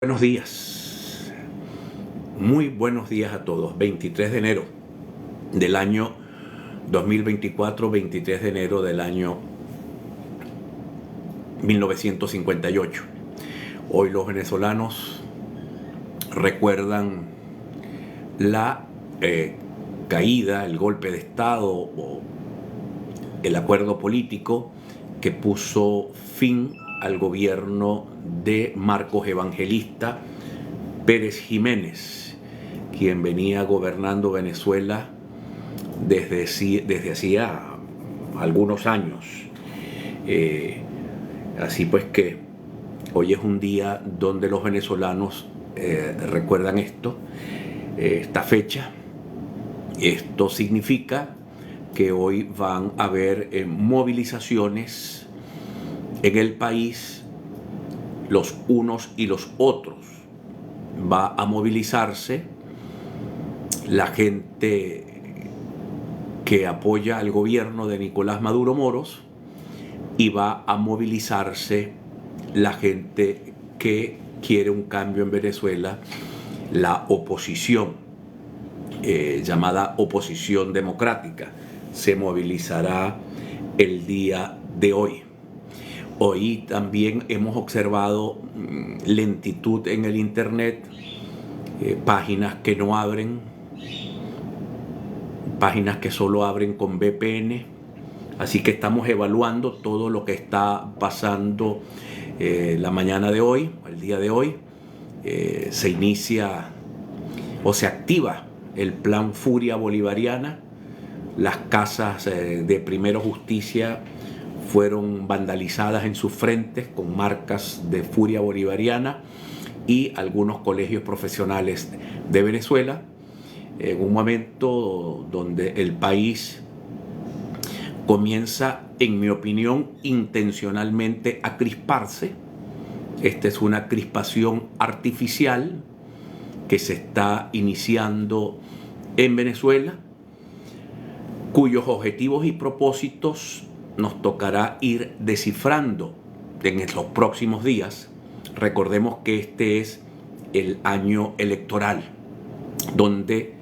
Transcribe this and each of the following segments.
Buenos días, muy buenos días a todos. 23 de enero del año 2024, 23 de enero del año 1958. Hoy los venezolanos recuerdan la caída, el golpe de Estado o el acuerdo político que puso fin al gobierno de Marcos Evangelista Pérez Jiménez, quien venía gobernando Venezuela desde hacía algunos años. Así pues que hoy es un día donde los venezolanos recuerdan esta fecha. Esto significa que hoy van a haber movilizaciones en el país, los unos y los otros. Va a movilizarse la gente que apoya al gobierno de Nicolás Maduro Moros y va a movilizarse la gente que quiere un cambio en Venezuela, la oposición, llamada oposición democrática. Se movilizará el día de hoy. Hoy también hemos observado lentitud en el internet, páginas que no abren, páginas que solo abren con VPN. Así que estamos evaluando todo lo que está pasando la mañana de hoy, el día de hoy. Se inicia o se activa el plan Furia Bolivariana. Las casas de Primero Justicia fueron vandalizadas en sus frentes con marcas de Furia Bolivariana y algunos colegios profesionales de Venezuela, en un momento donde el país comienza, en mi opinión, intencionalmente a crisparse. Esta es una crispación artificial que se está iniciando en Venezuela, cuyos objetivos y propósitos nos tocará ir descifrando en los próximos días. Recordemos que este es el año electoral, donde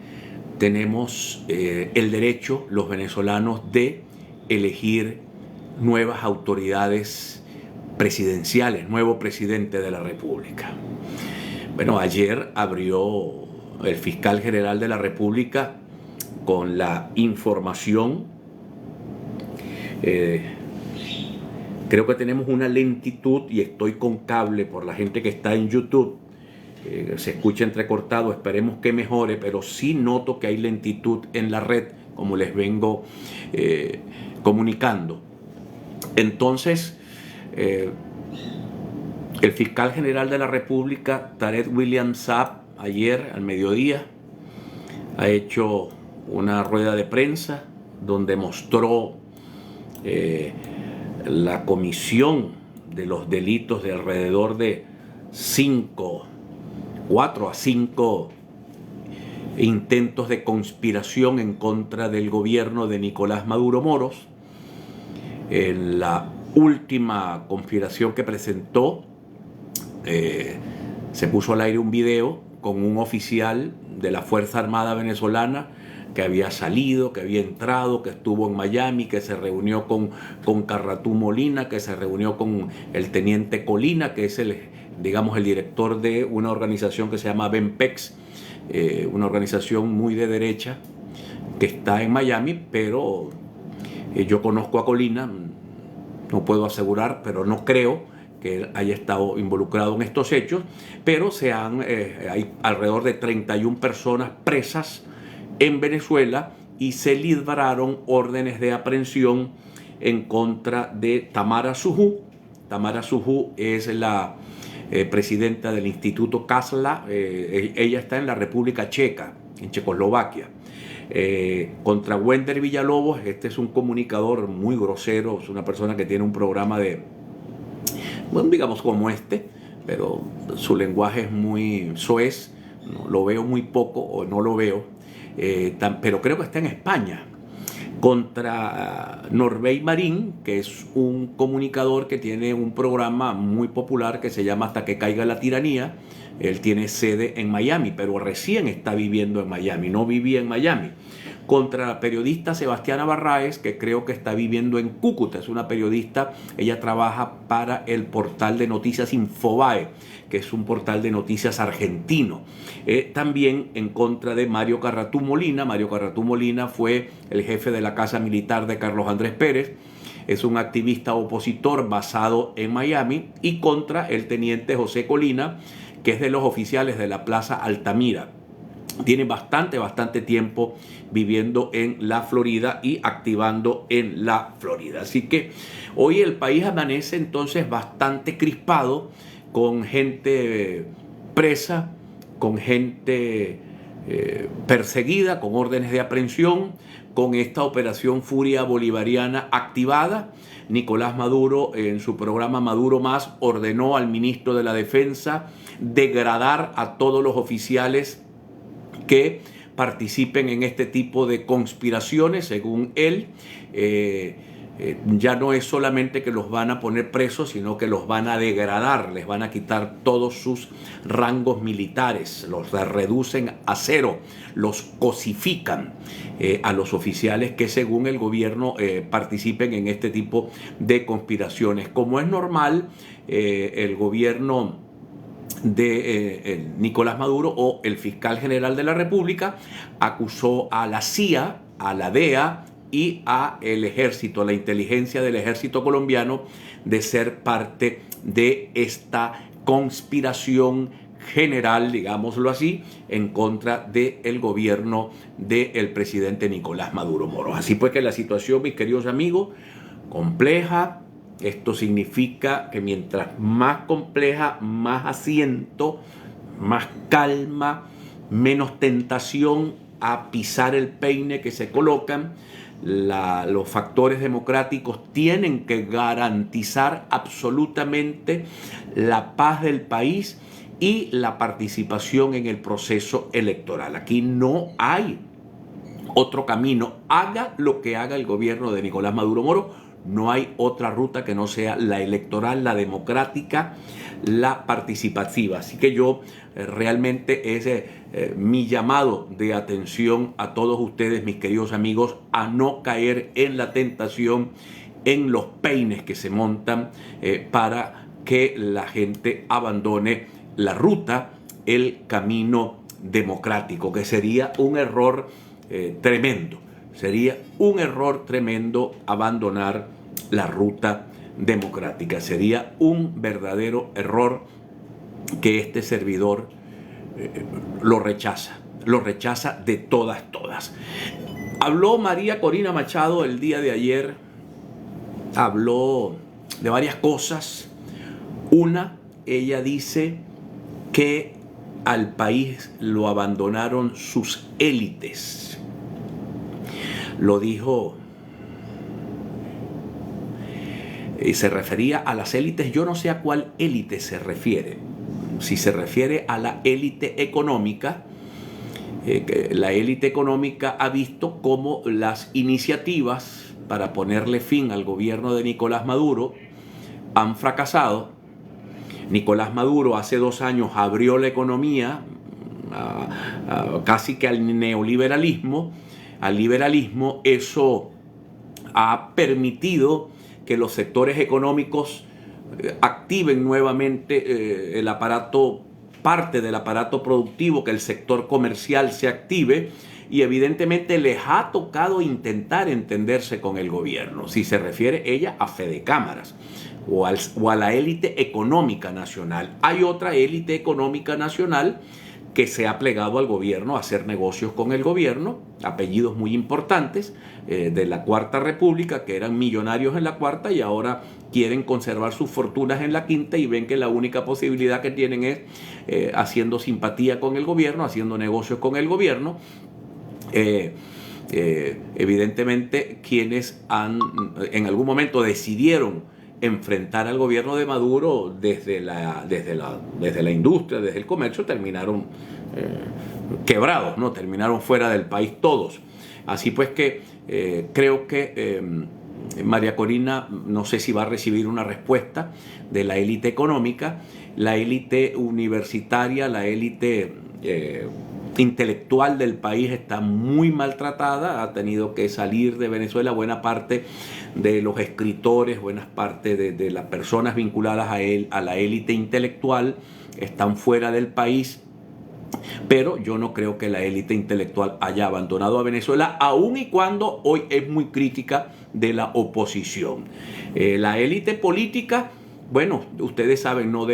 tenemos el derecho, los venezolanos, de elegir nuevas autoridades presidenciales, nuevo presidente de la República. Bueno, ayer abrió el fiscal general de la República con la información. Creo que tenemos una lentitud y estoy con cable por la gente que está en YouTube. Se escucha entrecortado, esperemos que mejore, pero sí noto que hay lentitud en la red, como les vengo comunicando. Entonces, el fiscal general de la República, Tarek William Saab, ayer al mediodía ha hecho una rueda de prensa donde mostró la comisión de los delitos de alrededor de 4 a 5 intentos de conspiración en contra del gobierno de Nicolás Maduro Moros. En la última conspiración que presentó, se puso al aire un video con un oficial de la Fuerza Armada venezolana que había salido, que había entrado, que estuvo en Miami, que se reunió con Carratú Molina, que se reunió con el teniente Colina, que es el director de una organización que se llama Benpex, una organización muy de derecha que está en Miami, pero yo conozco a Colina, no puedo asegurar, pero no creo que él haya estado involucrado en estos hechos, pero hay alrededor de 31 personas presas en Venezuela y se libraron órdenes de aprehensión en contra de Tamara Sujú. Tamara Sujú es la presidenta del Instituto Kazla. Ella está en la República Checa, en Checoslovaquia. Contra Wender Villalobos, este es un comunicador muy grosero, es una persona que tiene un programa bueno, digamos como pero su lenguaje es muy soez, no, lo veo muy poco o no lo veo, pero creo que está en España. contra Norbey Marín, que es un comunicador que tiene un programa muy popular que se llama Hasta que caiga la tiranía. Él tiene sede en Miami, pero recién está viviendo en Miami, no vivía en Miami. Contra la periodista Sebastiana Barraez, que creo que está viviendo en Cúcuta. Es una periodista, ella trabaja para el portal de noticias Infobae, que es un portal de noticias argentino. También en contra de Mario Carratú Molina. Mario Carratú Molina fue el jefe de la Casa Militar de Carlos Andrés Pérez. Es un activista opositor basado en Miami. Y contra el teniente José Colina, que es de los oficiales de la Plaza Altamira. Tiene bastante tiempo viviendo en la Florida y activando en la Florida. Así que hoy el país amanece entonces bastante crispado, con gente presa, con gente perseguida, con órdenes de aprehensión, con esta operación Furia Bolivariana activada. Nicolás Maduro, en su programa Maduro Más, ordenó al ministro de la Defensa degradar a todos los oficiales que participen en este tipo de conspiraciones. Según él, ya no es solamente que los van a poner presos, sino que los van a degradar, les van a quitar todos sus rangos militares, los reducen a cero, los cosifican a los oficiales que según el gobierno participen en este tipo de conspiraciones. Como es normal, el gobierno de Nicolás Maduro o el fiscal general de la República acusó a la CIA, a la DEA y a el ejército, a la inteligencia del ejército colombiano, de ser parte de esta conspiración general, digámoslo así, en contra del gobierno del presidente Nicolás Maduro Moros. Así pues que la situación, mis queridos amigos, compleja. Esto significa que mientras más compleja, más asiento, más calma, menos tentación a pisar el peine que se colocan. Los factores democráticos tienen que garantizar absolutamente la paz del país y la participación en el proceso electoral. Aquí no hay otro camino. Haga lo que haga el gobierno de Nicolás Maduro Moros, no hay otra ruta que no sea la electoral, la democrática, la participativa. Así que yo realmente es mi llamado de atención a todos ustedes, mis queridos amigos, a no caer en la tentación, en los peines que se montan para que la gente abandone la ruta, el camino democrático, que sería un error tremendo. Sería un error tremendo abandonar la ruta democrática. Sería un verdadero error que este servidor lo rechaza de todas. Habló María Corina Machado el día de ayer, habló de varias cosas. Una, ella dice que al país lo abandonaron sus élites. Lo dijo y se refería a las élites. Yo no sé a cuál élite se refiere. Si se refiere a la élite económica, la élite económica ha visto cómo las iniciativas para ponerle fin al gobierno de Nicolás Maduro han fracasado. Nicolás Maduro hace 2 años abrió la economía casi que al neoliberalismo. Al liberalismo, eso ha permitido que los sectores económicos activen nuevamente el aparato, parte del aparato productivo, que el sector comercial se active, y evidentemente les ha tocado intentar entenderse con el gobierno, si se refiere ella a Fedecámaras o a la élite económica nacional. Hay otra élite económica nacional que se ha plegado al gobierno a hacer negocios con el gobierno, apellidos muy importantes de la Cuarta República, que eran millonarios en la Cuarta y ahora quieren conservar sus fortunas en la Quinta, y ven que la única posibilidad que tienen es haciendo simpatía con el gobierno, haciendo negocios con el gobierno. Evidentemente, quienes en algún momento decidieron enfrentar al gobierno de Maduro desde la industria, desde el comercio, terminaron quebrados, ¿no? Terminaron fuera del país todos. Así pues que creo que María Corina, no sé si va a recibir una respuesta de la élite económica, la élite universitaria, la élite intelectual del país está muy maltratada, ha tenido que salir de Venezuela. Buena parte de los escritores, buena parte de las personas vinculadas a la élite intelectual están fuera del país. Pero yo no creo que la élite intelectual haya abandonado a Venezuela, aun y cuando hoy es muy crítica de la oposición. La élite política, bueno, ustedes saben, no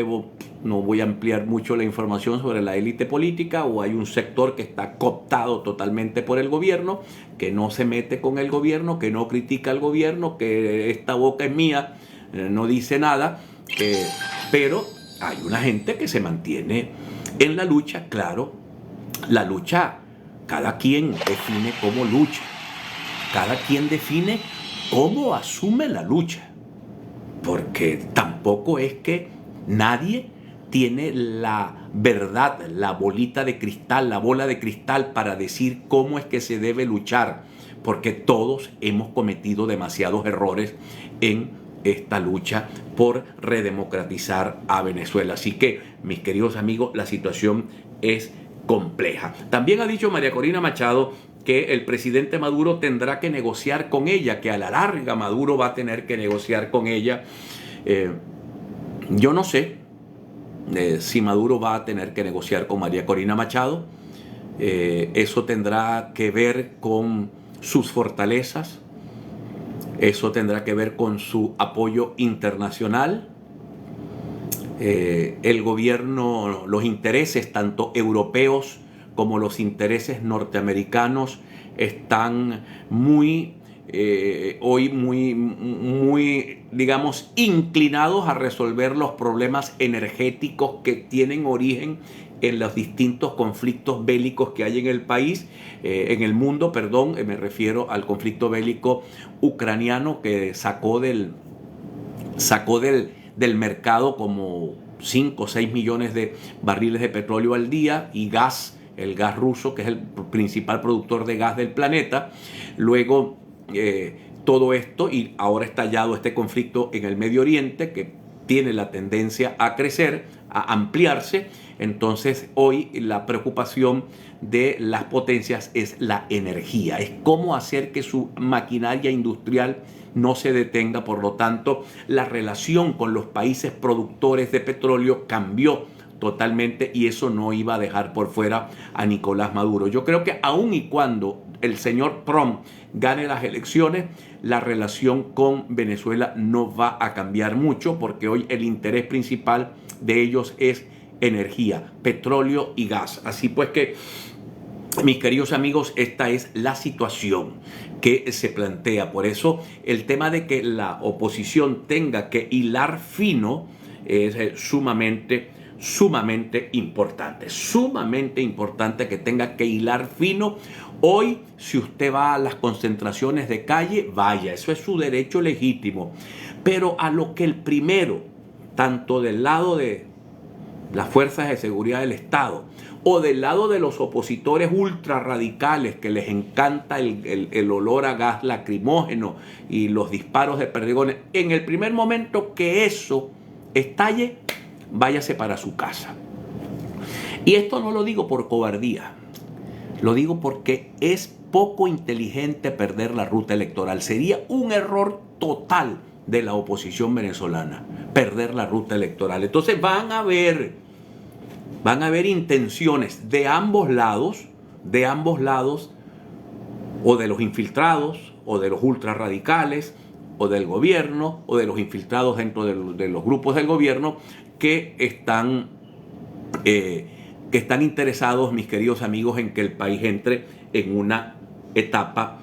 voy a ampliar mucho la información sobre la élite política, o hay un sector que está cooptado totalmente por el gobierno, que no se mete con el gobierno, que no critica al gobierno, que esta boca es mía, no dice nada, pero hay una gente que se mantiene en la lucha. Claro, la lucha, cada quien define cómo lucha, cada quien define cómo asume la lucha, porque tampoco es que nadie tiene la verdad, la bolita de cristal, la bola de cristal para decir cómo es que se debe luchar, porque todos hemos cometido demasiados errores en esta lucha por redemocratizar a Venezuela. Así que, mis queridos amigos, la situación es compleja. También ha dicho María Corina Machado que el presidente Maduro tendrá que negociar con ella, que a la larga Maduro va a tener que negociar con ella. Yo no sé si Maduro va a tener que negociar con María Corina Machado. Eso tendrá que ver con sus fortalezas, eso tendrá que ver con su apoyo internacional. El gobierno, los intereses tanto europeos como los intereses norteamericanos están hoy muy, digamos, inclinados a resolver los problemas energéticos que tienen origen en los distintos conflictos bélicos que hay en el país, en el mundo, perdón, me refiero al conflicto bélico ucraniano, que sacó del mercado como 5 o 6 millones de barriles de petróleo al día, y gas, el gas ruso, que es el principal productor de gas del planeta. Luego todo esto, y ahora estallado este conflicto en el Medio Oriente, que tiene la tendencia a crecer, a ampliarse. Entonces hoy la preocupación de las potencias es la energía, es cómo hacer que su maquinaria industrial no se detenga. Por lo tanto, la relación con los países productores de petróleo cambió totalmente, y eso no iba a dejar por fuera a Nicolás Maduro. Yo creo que aun y cuando el señor Trump gane las elecciones, la relación con Venezuela no va a cambiar mucho, porque hoy el interés principal de ellos es energía, petróleo y gas. Así pues que, mis queridos amigos, esta es la situación que se plantea. Por eso el tema de que la oposición tenga que hilar fino es sumamente importante que tenga que hilar fino. Hoy, si usted va a las concentraciones de calle, vaya, eso es su derecho legítimo, pero a lo que el primero, tanto del lado de las fuerzas de seguridad del Estado o del lado de los opositores ultra radicales, que les encanta el olor a gas lacrimógeno y los disparos de perdigones, en el primer momento que eso estalle, váyase para su casa. Y esto no lo digo por cobardía, lo digo porque es poco inteligente perder la ruta electoral. Sería un error total de la oposición venezolana perder la ruta electoral. Entonces van a haber intenciones de ambos lados, o de los infiltrados, o de los ultrarradicales, o del gobierno, o de los infiltrados dentro de los grupos del gobierno, que están interesados, mis queridos amigos, en que el país entre en una etapa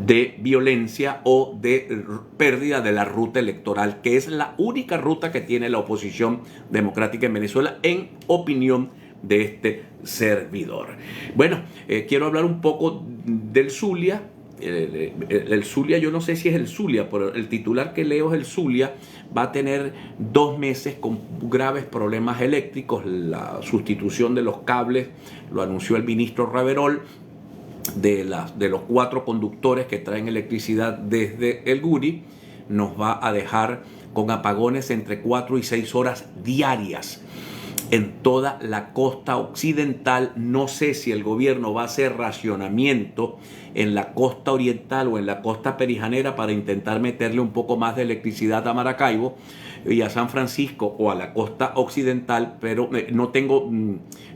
de violencia o de pérdida de la ruta electoral, que es la única ruta que tiene la oposición democrática en Venezuela, en opinión de este servidor. Bueno, quiero hablar un poco del Zulia. El Zulia, yo no sé si es el Zulia, pero el titular que leo es el Zulia. Va a tener 2 meses con graves problemas eléctricos. La sustitución de los cables lo anunció el ministro Raverol. de los 4 conductores que traen electricidad desde el Guri, nos va a dejar con apagones entre 4 y 6 horas diarias en toda la costa occidental. No sé si el gobierno va a hacer racionamiento en la costa oriental o en la costa perijanera para intentar meterle un poco más de electricidad a Maracaibo y a San Francisco o a la costa occidental, pero no tengo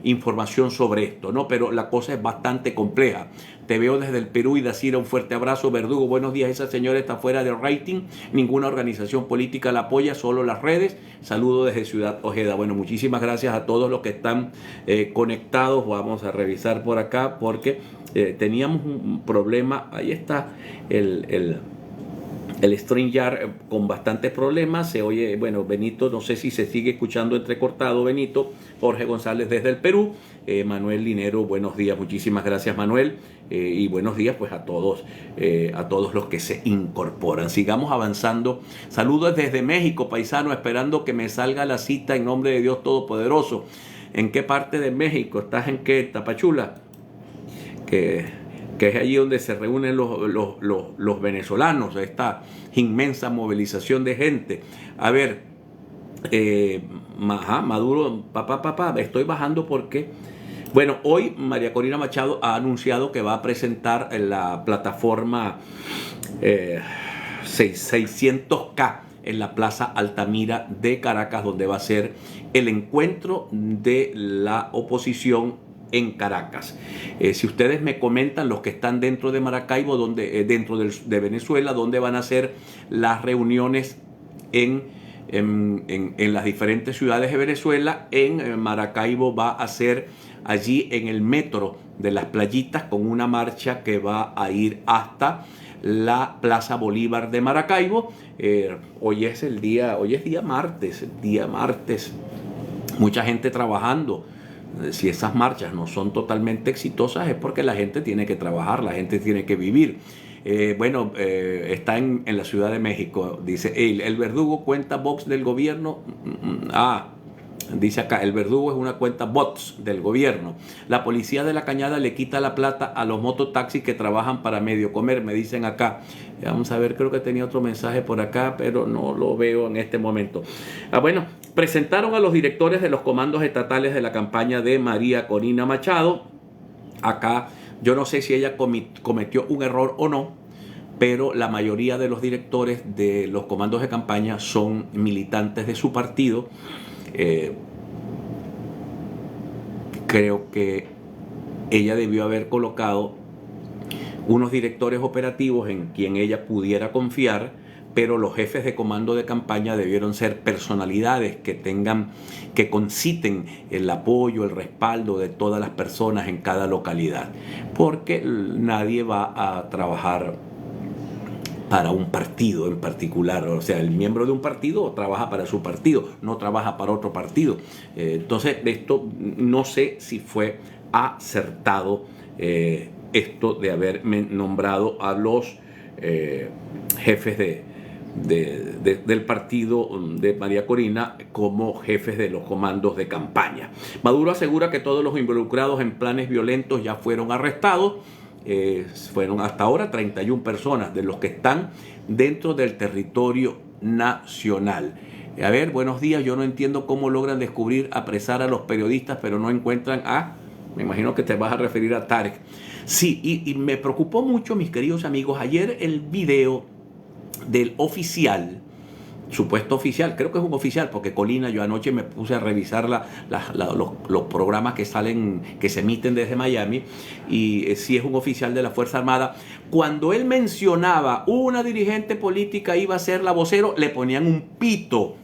información sobre esto, ¿no? Pero la cosa es bastante compleja. Te veo desde el Perú, y Dacira, un fuerte abrazo. Verdugo, buenos días. Esa señora está fuera de rating, ninguna organización política la apoya, solo las redes. Saludo desde Ciudad Ojeda. Bueno, muchísimas gracias a todos los que están conectados. Vamos a revisar por acá porque teníamos un problema. Ahí está el StreamYard con bastantes problemas. Se oye, bueno, Benito, no sé si se sigue escuchando entrecortado, Benito. Jorge González desde el Perú. Manuel Linero, buenos días, muchísimas gracias, Manuel. Y buenos días pues a todos los que se incorporan. Sigamos avanzando. Saludos desde México, paisano, esperando que me salga la cita en nombre de Dios Todopoderoso. ¿En qué parte de México? ¿Estás en qué? ¿Tapachula? Que es allí donde se reúnen los venezolanos, esta inmensa movilización de gente. A ver, Maduro, papá, estoy bajando porque, bueno, hoy María Corina Machado ha anunciado que va a presentar en la plataforma 600K en la Plaza Altamira de Caracas, donde va a ser el encuentro de la oposición en Caracas. Si ustedes me comentan, los que están dentro de Maracaibo, dentro de Venezuela, dónde van a ser las reuniones en las diferentes ciudades de Venezuela. En Maracaibo va a ser allí en el metro de Las Playitas, con una marcha que va a ir hasta la Plaza Bolívar de Maracaibo. Hoy es día martes, mucha gente trabajando. Si esas marchas no son totalmente exitosas es porque la gente tiene que trabajar, la gente tiene que vivir. Está en la Ciudad de México. Dice, el Verdugo cuenta box del gobierno. Dice acá, el Verdugo es una cuenta bots del gobierno. La policía de la Cañada le quita la plata a los mototaxis que trabajan para medio comer, me dicen acá. Vamos a ver, creo que tenía otro mensaje por acá, pero no lo veo en este momento. Bueno, presentaron a los directores de los comandos estatales de la campaña de María Corina Machado. Acá yo no sé si ella cometió un error o no, pero la mayoría de los directores de los comandos de campaña son militantes de su partido. Creo que ella debió haber colocado unos directores operativos en quien ella pudiera confiar, pero los jefes de comando de campaña debieron ser personalidades que conciten el apoyo, el respaldo de todas las personas en cada localidad, porque nadie va a trabajar para un partido en particular. O sea, el miembro de un partido trabaja para su partido, no trabaja para otro partido. Entonces, esto no sé si fue acertado, esto de haber nombrado a los jefes del partido de María Corina como jefes de los comandos de campaña. Maduro asegura que todos los involucrados en planes violentos ya fueron arrestados. Fueron hasta ahora 31 personas de los que están dentro del territorio nacional. A ver, buenos días. Yo no entiendo cómo logran descubrir, apresar a los periodistas, pero no encuentran me imagino que te vas a referir a Tarek. Sí, y me preocupó mucho, mis queridos amigos, ayer el video del oficial, supuesto oficial, creo que es un oficial, porque Colina, yo anoche me puse a revisar los programas que se emiten desde Miami, y si es un oficial de la Fuerza Armada. Cuando él mencionaba una dirigente política iba a ser la vocero, le ponían un pito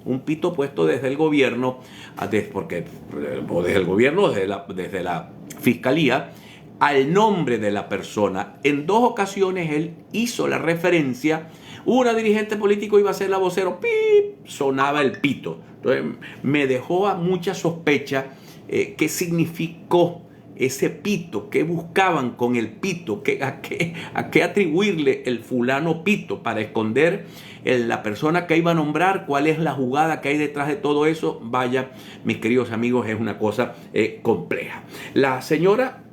puesto desde el gobierno, o desde el gobierno, desde la fiscalía, al nombre de la persona. En 2 ocasiones él hizo la referencia. Una dirigente político iba a ser la vocero, ¡pip!, sonaba el pito. Entonces me dejó a mucha sospecha qué significó ese pito, qué buscaban con el pito, a qué atribuirle el fulano pito, para esconder la persona que iba a nombrar, cuál es la jugada que hay detrás de todo eso. Vaya, mis queridos amigos, es una cosa compleja. La señora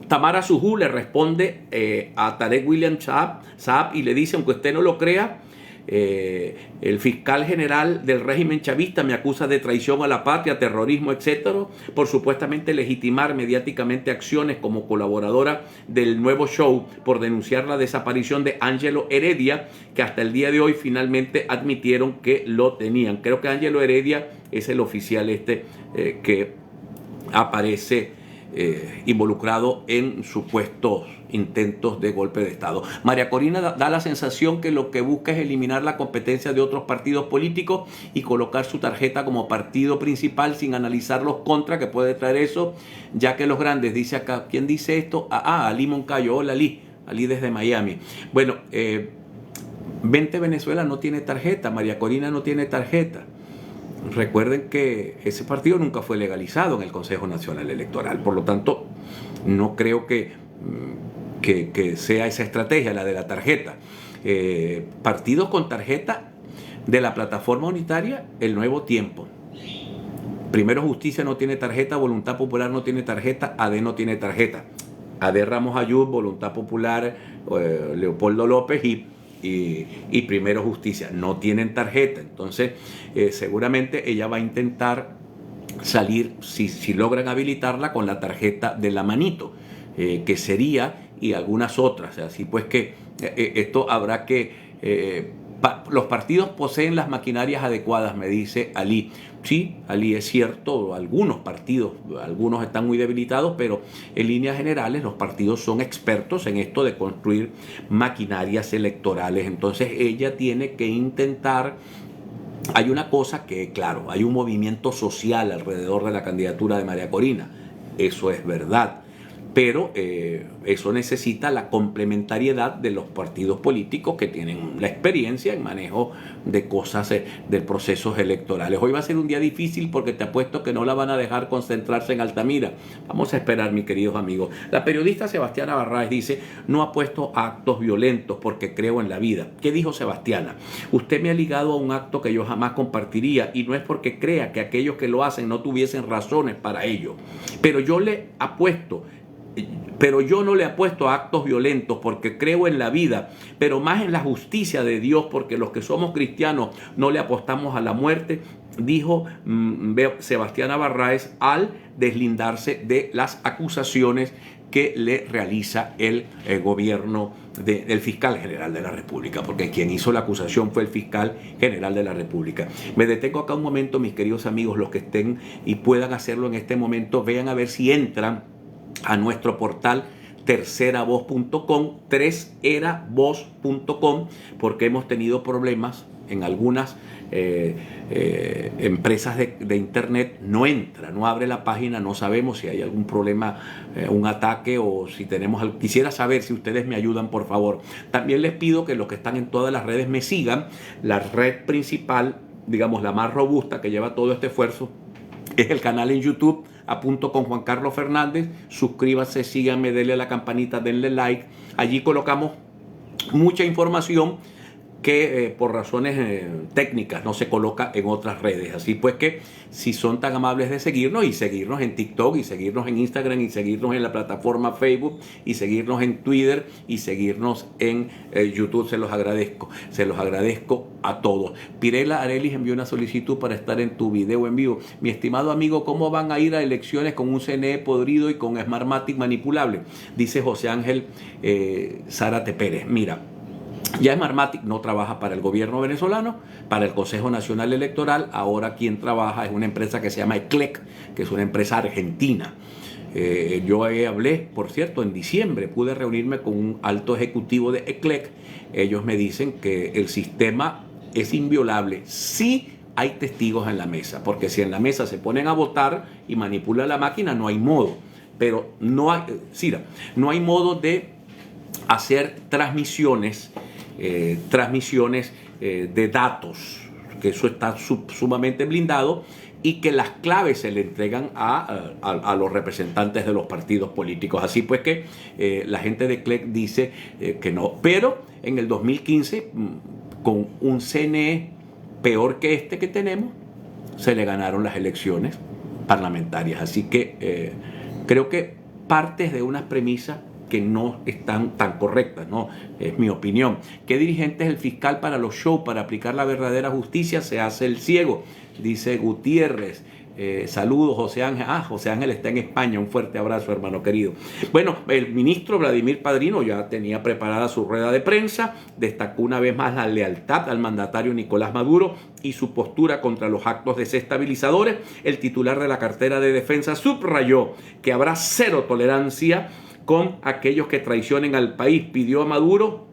Tamara Sujú le responde a Tarek William Saab y le dice, aunque usted no lo crea, el fiscal general del régimen chavista me acusa de traición a la patria, terrorismo, etcétera, por supuestamente legitimar mediáticamente acciones como colaboradora del Nuevo Show, por denunciar la desaparición de Ángelo Heredia, que hasta el día de hoy finalmente admitieron que lo tenían. Creo que Ángelo Heredia es el oficial que aparece involucrado en supuestos intentos de golpe de Estado. María Corina da la sensación que lo que busca es eliminar la competencia de otros partidos políticos y colocar su tarjeta como partido principal sin analizar los contras que puede traer eso, ya que los grandes, dice acá, ¿quién dice esto? Ali Moncayo. Hola Ali desde Miami. Bueno, Vente Venezuela no tiene tarjeta, María Corina no tiene tarjeta. Recuerden que ese partido nunca fue legalizado en el Consejo Nacional Electoral, por lo tanto no creo que sea esa estrategia, la de la tarjeta. Partidos con tarjeta de la plataforma unitaria, El Nuevo Tiempo. Primero Justicia no tiene tarjeta, Voluntad Popular no tiene tarjeta, AD no tiene tarjeta. AD Ramos Ayud, Voluntad Popular, Leopoldo López y Primero Justicia no tienen tarjeta. Entonces seguramente ella va a intentar salir, si logran habilitarla, con la tarjeta de la manito, que sería, y algunas otras. Así pues que esto habrá que... los partidos poseen las maquinarias adecuadas, me dice Ali. Sí, Ali, es cierto, algunos partidos, algunos están muy debilitados, pero en líneas generales los partidos son expertos en esto de construir maquinarias electorales. Entonces ella tiene que intentar... Hay una cosa que, claro, hay un movimiento social alrededor de la candidatura de María Corina, eso es verdad, pero eso necesita la complementariedad de los partidos políticos que tienen la experiencia en manejo de cosas, de procesos electorales. Hoy va a ser un día difícil porque te apuesto que no la van a dejar concentrarse en Altamira. Vamos a esperar, mis queridos amigos. La periodista Sebastiana Barraez dice, no apuesto a actos violentos porque creo en la vida. ¿Qué dijo Sebastiana? Usted me ha ligado a un acto que yo jamás compartiría, y no es porque crea que aquellos que lo hacen no tuviesen razones para ello. Pero yo no le apuesto a actos violentos porque creo en la vida, pero más en la justicia de Dios, porque los que somos cristianos no le apostamos a la muerte, dijo Sebastiana Barraez al deslindarse de las acusaciones que le realiza el gobierno del fiscal general de la República, porque quien hizo la acusación fue el fiscal general de la República. Me detengo acá un momento, mis queridos amigos, los que estén y puedan hacerlo en este momento, vean a ver si entran a nuestro portal terceravoz.com, terceravoz.com, porque hemos tenido problemas en algunas empresas de internet. No entra, no abre la página, no sabemos si hay algún problema, un ataque, o si tenemos algo. Quisiera saber si ustedes me ayudan, por favor. También les pido que los que están en todas las redes me sigan. La red principal, digamos la más robusta, que lleva todo este esfuerzo, es el canal en YouTube, Apunto con Juan Carlos Fernández. Suscríbanse, síganme, denle a la campanita, denle like. Allí colocamos mucha información que por razones técnicas no se coloca en otras redes. Así pues que si son tan amables de seguirnos, y seguirnos en TikTok, y seguirnos en Instagram, y seguirnos en la plataforma Facebook, y seguirnos en Twitter, y seguirnos en YouTube, se los agradezco a todos. Pirela Arelis envió una solicitud para estar en tu video en vivo. Mi estimado amigo, ¿cómo van a ir a elecciones con un CNE podrido y con Smartmatic manipulable? Dice José Ángel Zárate Pérez. Mira, ya Smartmatic no trabaja para el gobierno venezolano, para el Consejo Nacional Electoral. Ahora quien trabaja es una empresa que se llama ECLEC, que es una empresa argentina. Yo hablé, por cierto, en diciembre pude reunirme con un alto ejecutivo de ECLEC. Ellos me dicen que el sistema es inviolable si hay testigos en la mesa, porque si en la mesa se ponen a votar y manipulan la máquina, no hay modo. Pero no hay modo de hacer transmisiones de datos, que eso está sumamente blindado, y que las claves se le entregan a los representantes de los partidos políticos. Así pues que la gente de CLEC dice que no. Pero en el 2015, con un CNE peor que este que tenemos, se le ganaron las elecciones parlamentarias. Así que creo que partes de unas premisas que no están tan correctas, ¿no? Es mi opinión. ¿Qué dirigente es el fiscal para los shows? Para aplicar la verdadera justicia se hace el ciego, dice Gutiérrez. Saludos, José Ángel. José Ángel está en España. Un fuerte abrazo, hermano querido. Bueno, el ministro Vladimir Padrino ya tenía preparada su rueda de prensa. Destacó una vez más la lealtad al mandatario Nicolás Maduro y su postura contra los actos desestabilizadores. El titular de la cartera de defensa subrayó que habrá cero tolerancia con aquellos que traicionen al país. Pidió a Maduro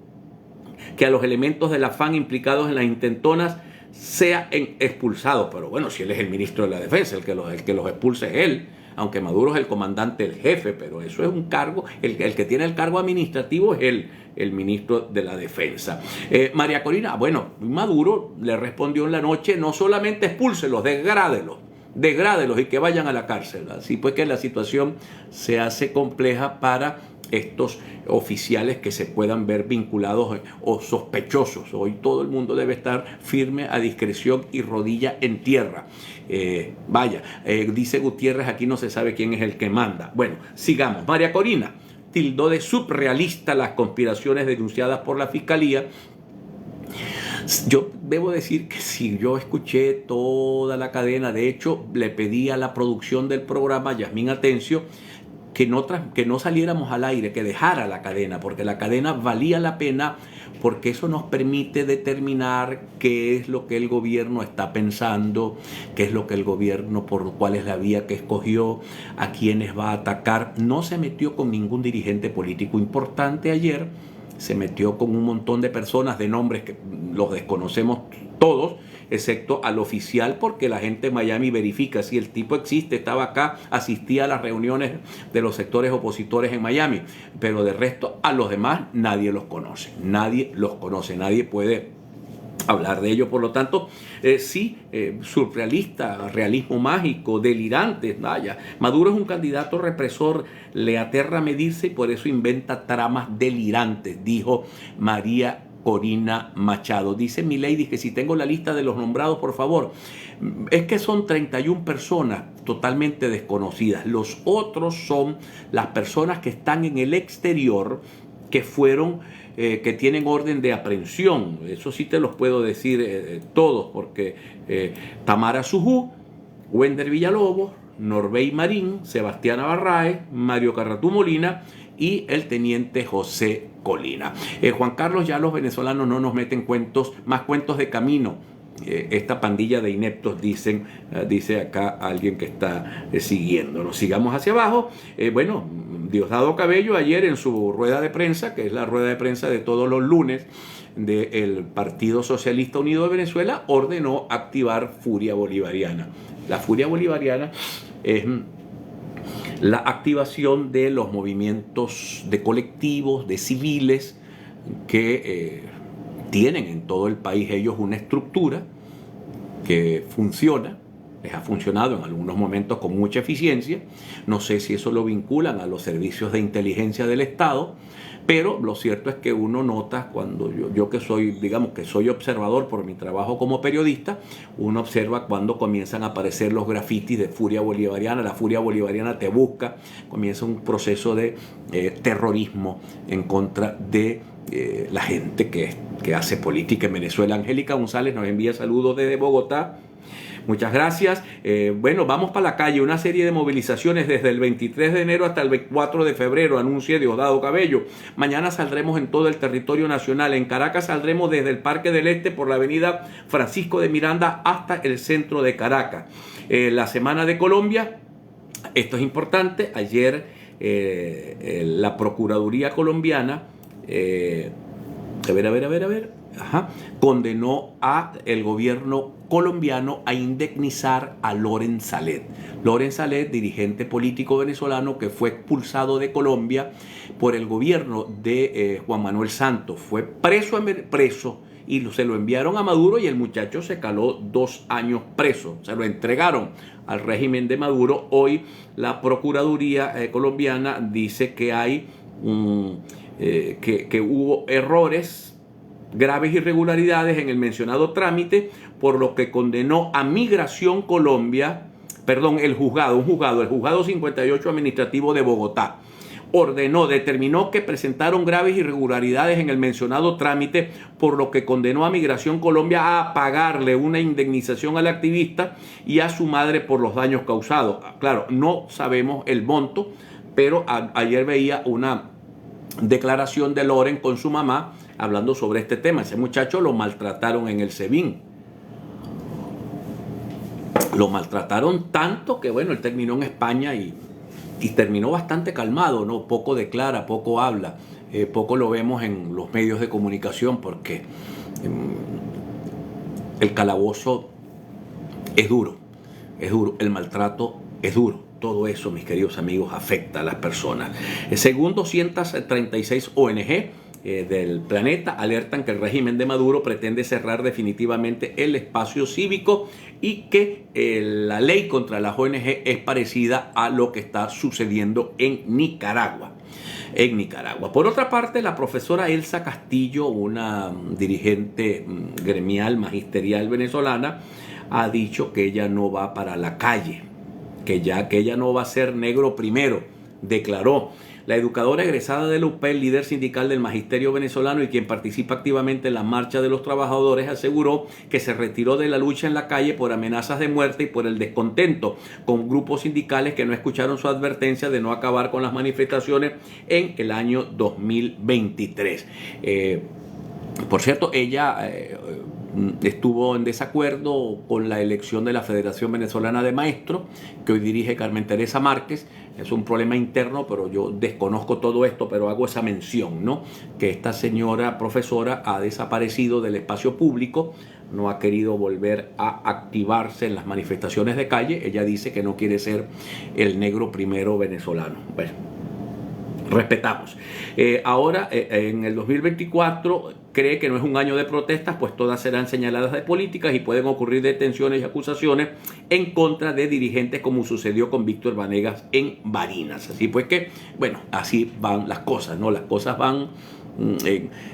que a los elementos de la FAN implicados en las intentonas sean expulsados. Pero bueno, si él es el ministro de la defensa, el que los expulse es él, aunque Maduro es el comandante, el jefe, pero eso es un cargo, el que tiene el cargo administrativo es el ministro de la defensa. María Corina, bueno, Maduro le respondió en la noche: no solamente expúlselos, degrádelos y que vayan a la cárcel. Así pues que la situación se hace compleja para estos oficiales que se puedan ver vinculados o sospechosos. Hoy todo el mundo debe estar firme, a discreción y rodilla en tierra. Dice Gutiérrez, aquí no se sabe quién es el que manda. Bueno, sigamos. María Corina tildó de surrealista las conspiraciones denunciadas por la Fiscalía. Yo debo decir que sí, yo escuché toda la cadena. De hecho, le pedí a la producción del programa, Yasmín Atencio, que no saliéramos al aire, que dejara la cadena, porque la cadena valía la pena, porque eso nos permite determinar qué es lo que el gobierno está pensando, qué es lo que el gobierno, cuál es la vía que escogió, a quiénes va a atacar. No se metió con ningún dirigente político importante ayer, se metió con un montón de personas de nombres que los desconocemos todos, excepto al oficial, porque la gente en Miami verifica si el tipo existe, estaba acá, asistía a las reuniones de los sectores opositores en Miami, pero de resto a los demás nadie los conoce, nadie puede hablar de ello. Por lo tanto, surrealista, realismo mágico, delirante. Maduro es un candidato represor, le aterra medirse y por eso inventa tramas delirantes, dijo María Corina Machado. Dice Milady que si tengo la lista de los nombrados, por favor. Es que son 31 personas totalmente desconocidas. Los otros son las personas que están en el exterior, que fueron, que tienen orden de aprehensión. Eso sí te los puedo decir todos, porque Tamara Sujú, Wender Villalobos, Norbey Marín, Sebastián Barraez, Mario Carratú Molina y el teniente José Colina. Juan Carlos, ya los venezolanos no nos meten más cuentos de camino. Esta pandilla de ineptos, dice acá alguien que está siguiéndonos. Sigamos hacia abajo. Diosdado Cabello ayer en su rueda de prensa, que es la rueda de prensa de todos los lunes del Partido Socialista Unido de Venezuela, ordenó activar Furia Bolivariana. La Furia Bolivariana es la activación de los movimientos de colectivos, de civiles que tienen en todo el país ellos una estructura que funciona, les ha funcionado en algunos momentos con mucha eficiencia. No sé si eso lo vinculan a los servicios de inteligencia del Estado, pero lo cierto es que uno nota cuando yo que soy, digamos que soy observador por mi trabajo como periodista, uno observa cuando comienzan a aparecer los grafitis de Furia Bolivariana. La Furia Bolivariana te busca, comienza un proceso de terrorismo en contra de la gente que hace política en Venezuela. Angélica González nos envía saludos desde Bogotá. Muchas gracias. Vamos para la calle. Una serie de movilizaciones desde el 23 de enero hasta el 4 de febrero, anuncia Diosdado Cabello. Mañana saldremos en todo el territorio nacional. En Caracas saldremos desde el Parque del Este por la avenida Francisco de Miranda hasta el centro de Caracas. La Semana de Colombia, esto es importante. Ayer la Procuraduría colombiana condenó a el gobierno colombiano a indemnizar a Loren Salet. Loren Salet, dirigente político venezolano que fue expulsado de Colombia por el gobierno de Juan Manuel Santos. Fue preso y se lo enviaron a Maduro y el muchacho se caló 2 años preso. Se lo entregaron al régimen de Maduro. Hoy la Procuraduría colombiana dice que hay que hubo errores, graves irregularidades en el mencionado trámite, por lo que condenó a Migración Colombia el juzgado 58 administrativo de Bogotá, determinó que presentaron graves irregularidades en el mencionado trámite, por lo que condenó a Migración Colombia a pagarle una indemnización al activista y a su madre por los daños causados. Claro, no sabemos el monto, pero ayer veía una declaración de Loren con su mamá hablando sobre este tema. Ese muchacho lo maltrataron en el SEBIN. Lo maltrataron tanto que, bueno, él terminó en España y terminó bastante calmado, ¿no? Poco declara, poco habla, poco lo vemos en los medios de comunicación porque el calabozo es duro, el maltrato es duro. Todo eso, mis queridos amigos, afecta a las personas. Según 236 ONG del planeta, alertan que el régimen de Maduro pretende cerrar definitivamente el espacio cívico y que la ley contra las ONG es parecida a lo que está sucediendo en Nicaragua. Por otra parte, la profesora Elsa Castillo, una dirigente gremial magisterial venezolana, ha dicho que ella no va para la calle, que ella no va a ser negro primero, declaró. La educadora egresada de la UPEL, líder sindical del magisterio venezolano y quien participa activamente en la marcha de los trabajadores, aseguró que se retiró de la lucha en la calle por amenazas de muerte y por el descontento con grupos sindicales que no escucharon su advertencia de no acabar con las manifestaciones en el año 2023. Por cierto, ella estuvo en desacuerdo con la elección de la Federación Venezolana de Maestros, que hoy dirige Carmen Teresa Márquez. Es un problema interno, pero yo desconozco todo esto, pero hago esa mención, ¿no? Que esta señora profesora ha desaparecido del espacio público, no ha querido volver a activarse en las manifestaciones de calle. Ella dice que no quiere ser el negro primero venezolano. Bueno, respetamos. Ahora, en el 2024, cree que no es un año de protestas, pues todas serán señaladas de políticas y pueden ocurrir detenciones y acusaciones en contra de dirigentes, como sucedió con Víctor Vanegas en Barinas. Así pues que, bueno, así van las cosas, ¿no? Las cosas van...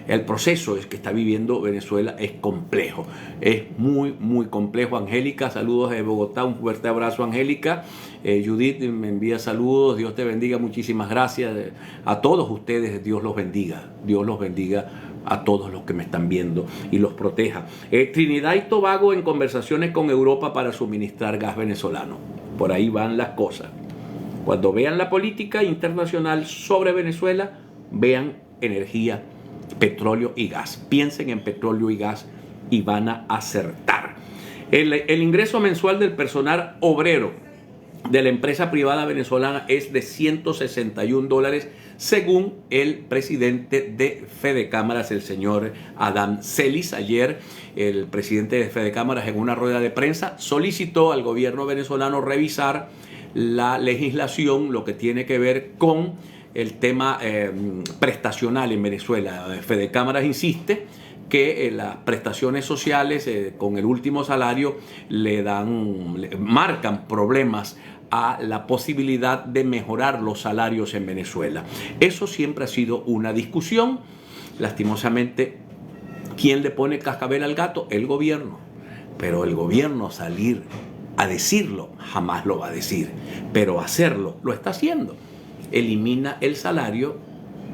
el proceso que está viviendo Venezuela es complejo, es muy complejo. Angélica, saludos de Bogotá, un fuerte abrazo, Angélica. Judith me envía saludos, Dios te bendiga, muchísimas gracias a todos ustedes, Dios los bendiga a todos los que me están viendo y los proteja. Trinidad y Tobago en conversaciones con Europa para suministrar gas venezolano. Por ahí van las cosas. Cuando vean la política internacional sobre Venezuela, vean energía, petróleo y gas. Piensen en petróleo y gas y van a acertar. El ingreso mensual del personal obrero de la empresa privada venezolana es de $161, según el presidente de Fedecámaras, el señor Adam Celis. Ayer el presidente de Fedecámaras, en una rueda de prensa, solicitó al gobierno venezolano revisar la legislación, lo que tiene que ver con el tema prestacional en Venezuela. Fedecámaras insiste que las prestaciones sociales con el último salario le marcan problemas a la posibilidad de mejorar los salarios en Venezuela. Eso siempre ha sido una discusión. Lastimosamente, ¿quién le pone cascabel al gato? El gobierno. Pero el gobierno salir a decirlo jamás lo va a decir, pero hacerlo lo está haciendo. Elimina el salario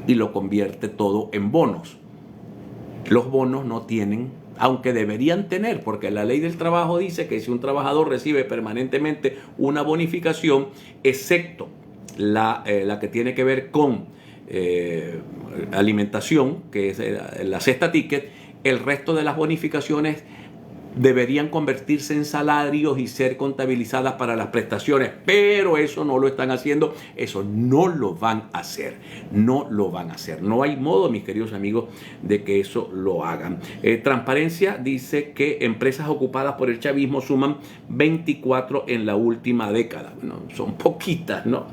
y lo convierte todo en bonos. Los bonos no tienen, aunque deberían tener, porque la ley del trabajo dice que si un trabajador recibe permanentemente una bonificación, excepto la que tiene que ver con alimentación, que es la cesta ticket, el resto de las bonificaciones deberían convertirse en salarios y ser contabilizadas para las prestaciones, pero eso no lo están haciendo, eso no lo van a hacer, no lo van a hacer. No hay modo, mis queridos amigos, de que eso lo hagan. Transparencia dice que empresas ocupadas por el chavismo suman 24 en la última década. Bueno, son poquitas, ¿no?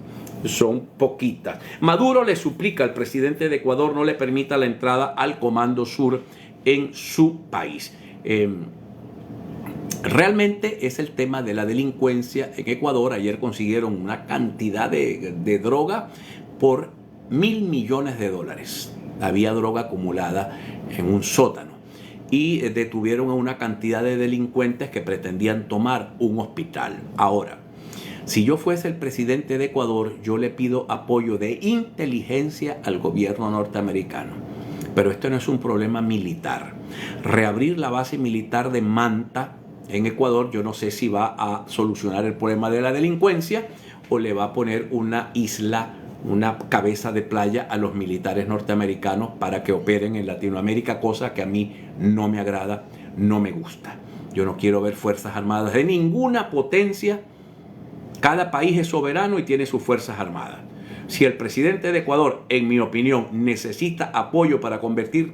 Son poquitas. Maduro le suplica al presidente de Ecuador no le permita la entrada al Comando Sur en su país. Realmente es el tema de la delincuencia en Ecuador. Ayer consiguieron una cantidad de droga por $1.000 millones. Había droga acumulada en un sótano. Y detuvieron a una cantidad de delincuentes que pretendían tomar un hospital. Ahora, Si yo fuese el presidente de Ecuador, yo le pido apoyo de inteligencia al gobierno norteamericano. Pero esto no es un problema militar. Reabrir la base militar de Manta en Ecuador, yo no sé si va a solucionar el problema de la delincuencia o le va a poner una isla, una cabeza de playa a los militares norteamericanos para que operen en Latinoamérica, cosa que a mí no me agrada, no me gusta. Yo no quiero ver fuerzas armadas de ninguna potencia. Cada país es soberano y tiene sus fuerzas armadas. Si el presidente de Ecuador, en mi opinión, necesita apoyo para combatir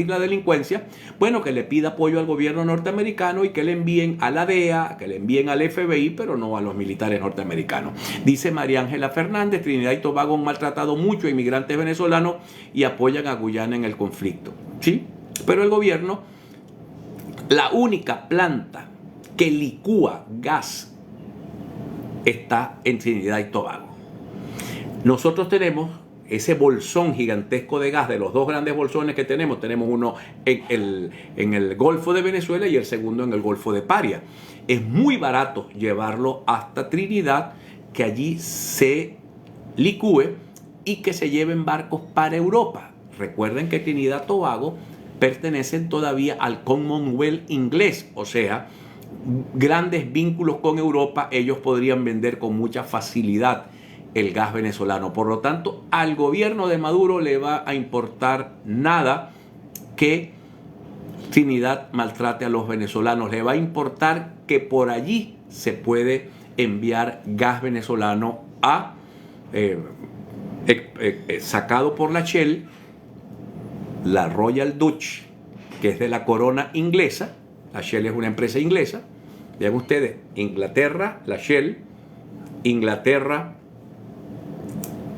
la delincuencia, bueno, que le pida apoyo al gobierno norteamericano y que le envíen a la DEA, que le envíen al FBI, pero no a los militares norteamericanos. Dice María Ángela Fernández, Trinidad y Tobago han maltratado mucho a inmigrantes venezolanos y apoyan a Guyana en el conflicto. ¿Sí? Pero el gobierno, la única planta que licúa gas está en Trinidad y Tobago. Nosotros tenemos ese bolsón gigantesco de gas, de los dos grandes bolsones que tenemos uno en el Golfo de Venezuela y el segundo en el Golfo de Paria. Es muy barato llevarlo hasta Trinidad, que allí se licúe y que se lleven barcos para Europa. Recuerden que Trinidad y Tobago pertenecen todavía al Commonwealth inglés, o sea, grandes vínculos con Europa, ellos podrían vender con mucha facilidad el gas venezolano. Por lo tanto, al gobierno de Maduro le va a importar nada que Trinidad maltrate a los venezolanos. Le va a importar que por allí se puede enviar gas venezolano sacado por la Shell, la Royal Dutch, que es de la corona inglesa. La Shell es una empresa inglesa. Vean ustedes, Inglaterra, la Shell, Inglaterra,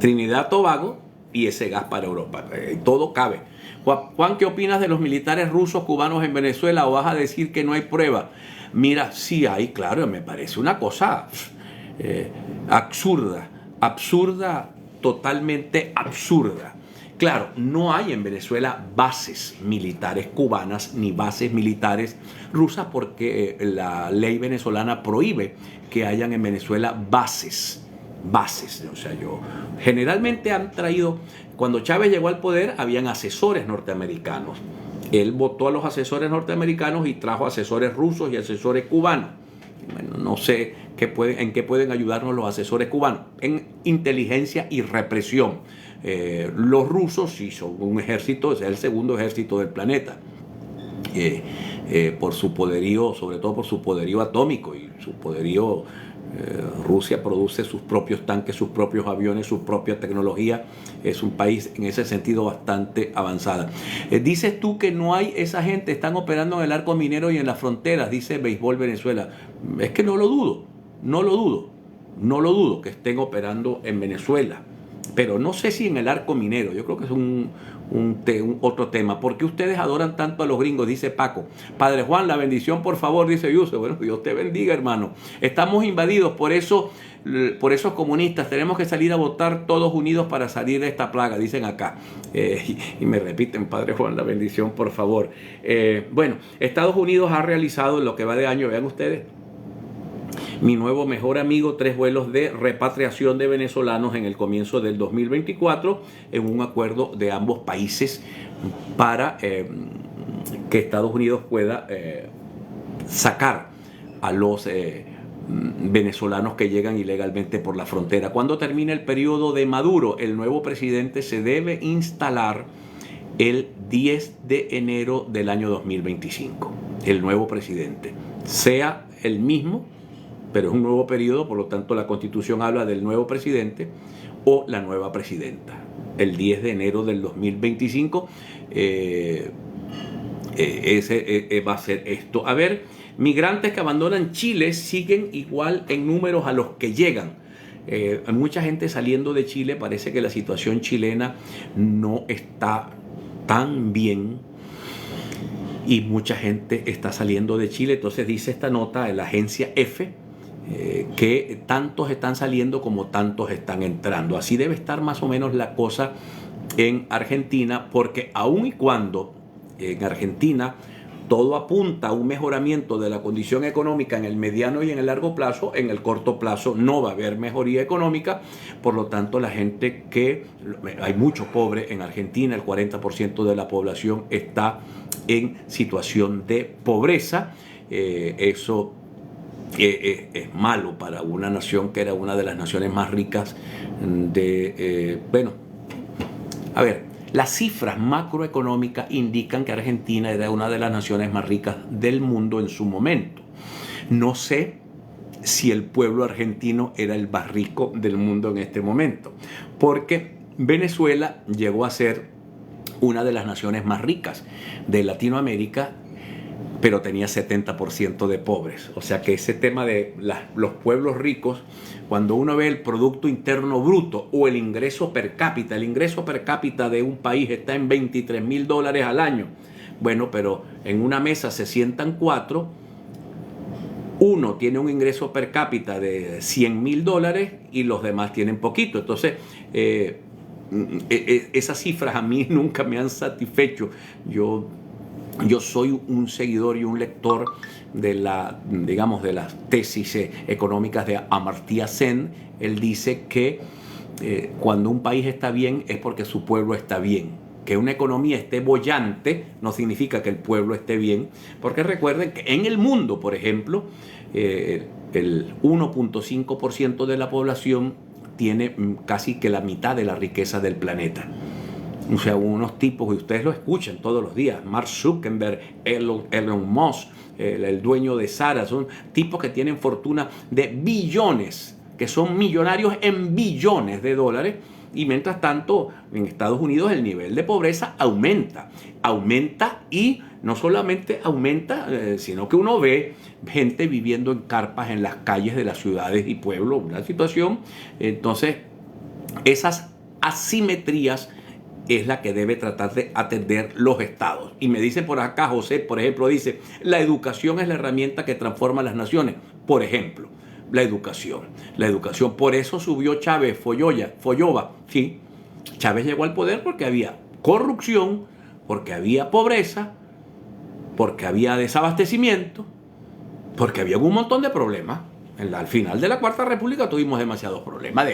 Trinidad, Tobago y ese gas para Europa. Todo cabe. Juan, ¿qué opinas de los militares rusos cubanos en Venezuela? ¿O vas a decir que no hay prueba? Mira, sí hay, claro, me parece una cosa absurda, totalmente absurda. Claro, no hay en Venezuela bases militares cubanas ni bases militares rusas porque la ley venezolana prohíbe que hayan en Venezuela bases. O sea, generalmente han traído, cuando Chávez llegó al poder, habían asesores norteamericanos. Él votó a los asesores norteamericanos y trajo asesores rusos y asesores cubanos. Bueno, no sé en qué pueden ayudarnos los asesores cubanos. En inteligencia y represión. Los rusos sí son un ejército, es el segundo ejército del planeta. Por su poderío, sobre todo por su poderío atómico y su poderío. Rusia produce sus propios tanques, sus propios aviones, su propia tecnología. Es un país en ese sentido bastante avanzada. Dices tú que no hay esa gente, están operando en el arco minero y en las fronteras, dice Béisbol Venezuela. Es que no lo dudo que estén operando en Venezuela. Pero no sé si en el arco minero. Yo creo que es otro tema. ¿Por qué ustedes adoran tanto a los gringos? Dice Paco. Padre Juan, la bendición, por favor, dice Yusef. Bueno, Dios te bendiga, hermano. Estamos invadidos, por esos comunistas. Tenemos que salir a votar todos unidos para salir de esta plaga, dicen acá. Y me repiten, Padre Juan, la bendición, por favor. Bueno, Estados Unidos ha realizado en lo que va de año, vean ustedes, mi nuevo mejor amigo, 3 vuelos de repatriación de venezolanos en el comienzo del 2024 en un acuerdo de ambos países para que Estados Unidos pueda sacar a los venezolanos que llegan ilegalmente por la frontera. Cuando termine el periodo de Maduro, el nuevo presidente se debe instalar el 10 de enero del año 2025. El nuevo presidente, sea el mismo, pero es un nuevo periodo, por lo tanto la Constitución habla del nuevo presidente o la nueva presidenta. El 10 de enero del 2025 va a ser esto. A ver, migrantes que abandonan Chile siguen igual en números a los que llegan. Hay mucha gente saliendo de Chile, parece que la situación chilena no está tan bien y mucha gente está saliendo de Chile. Entonces dice esta nota de la agencia EFE, que tantos están saliendo como tantos están entrando. Así debe estar más o menos la cosa en Argentina, porque aun y cuando en Argentina todo apunta a un mejoramiento de la condición económica en el mediano y en el largo plazo. En el corto plazo no va a haber mejoría económica, por lo tanto hay muchos pobres en Argentina, el 40% de la población está en situación de pobreza. Eso es malo para una nación que era una de las naciones más ricas las cifras macroeconómicas indican que Argentina era una de las naciones más ricas del mundo en su momento. No sé si el pueblo argentino era el más rico del mundo en este momento, porque Venezuela llegó a ser una de las naciones más ricas de Latinoamérica, pero tenía 70% de pobres. O sea que ese tema de los pueblos ricos, cuando uno ve el Producto Interno Bruto o el ingreso per cápita de un país está en $23,000 al año. Bueno, pero en una mesa se sientan 4, uno tiene un ingreso per cápita de $100,000 y los demás tienen poquito. Entonces, esas cifras a mí nunca me han satisfecho. Yo soy un seguidor y un lector de las tesis económicas de Amartya Sen. Él dice que cuando un país está bien es porque su pueblo está bien. Que una economía esté boyante no significa que el pueblo esté bien, porque recuerden que en el mundo, por ejemplo, el 1.5% de la población tiene casi que la mitad de la riqueza del planeta. O sea, unos tipos, y ustedes lo escuchan todos los días, Mark Zuckerberg, Elon Musk, el dueño de Zara, son tipos que tienen fortuna de billones, que son millonarios en billones de dólares, y mientras tanto en Estados Unidos el nivel de pobreza aumenta y no solamente aumenta, sino que uno ve gente viviendo en carpas en las calles de las ciudades y pueblos, una situación. Entonces, esas asimetrías es la que debe tratar de atender los estados. Y me dice por acá José, por ejemplo, dice, la educación es la herramienta que transforma las naciones. Por ejemplo, la educación. Por eso subió Chávez, Folloba. Sí, Chávez llegó al poder porque había corrupción, porque había pobreza, porque había desabastecimiento, porque había un montón de problemas. Al final de la Cuarta República tuvimos demasiados problemas.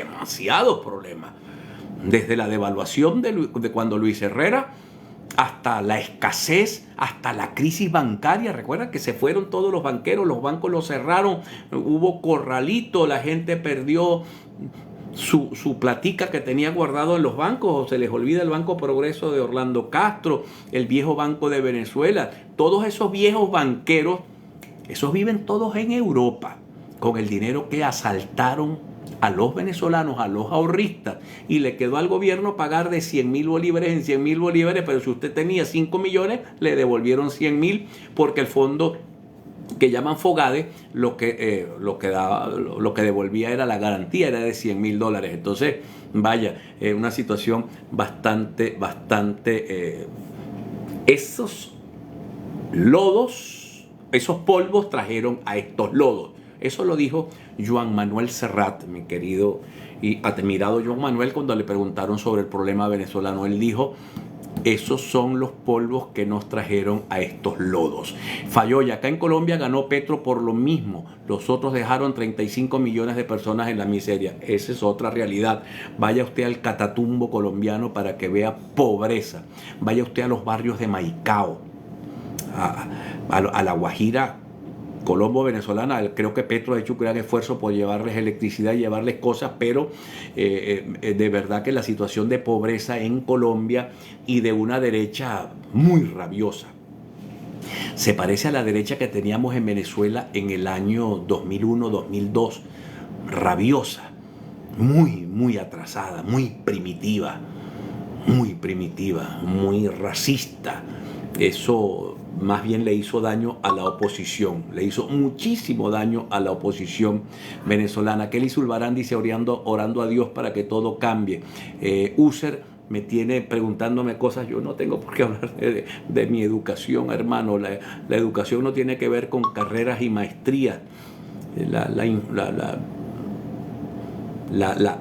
Desde la devaluación de cuando Luis Herrera, hasta la escasez, hasta la crisis bancaria. Recuerda que se fueron todos los banqueros, los bancos los cerraron, hubo corralito, la gente perdió su platica que tenía guardado en los bancos, o se les olvida el Banco Progreso de Orlando Castro, el viejo Banco de Venezuela. Todos esos viejos banqueros, esos viven todos en Europa, con el dinero que asaltaron a los venezolanos, a los ahorristas, y le quedó al gobierno pagar de 100,000 bolívares en 100,000 bolívares, pero si usted tenía 5 millones, le devolvieron 100,000, porque el fondo que llaman Fogade, lo que devolvía era la garantía, era de $100,000. Entonces, vaya, una situación bastante, esos lodos, esos polvos trajeron a estos lodos. Eso lo dijo Joan Manuel Serrat, mi querido y admirado Joan Manuel, cuando le preguntaron sobre el problema venezolano. Él dijo, esos son los polvos que nos trajeron a estos lodos. Falló, y acá en Colombia ganó Petro por lo mismo. Los otros dejaron 35 millones de personas en la miseria. Esa es otra realidad. Vaya usted al Catatumbo colombiano para que vea pobreza. Vaya usted a los barrios de Maicao, a La Guajira, Colombo, venezolana. Creo que Petro ha hecho un gran esfuerzo por llevarles electricidad y llevarles cosas, pero de verdad que la situación de pobreza en Colombia, y de una derecha muy rabiosa, se parece a la derecha que teníamos en Venezuela en el año 2001-2002, rabiosa, muy atrasada, muy primitiva, muy racista. Eso más bien le hizo daño a la oposición, le hizo muchísimo daño a la oposición venezolana. Kelly Zulbarán dice, orando a Dios para que todo cambie. User me tiene preguntándome cosas, yo no tengo por qué hablar de mi educación, hermano. La educación no tiene que ver con carreras y maestrías.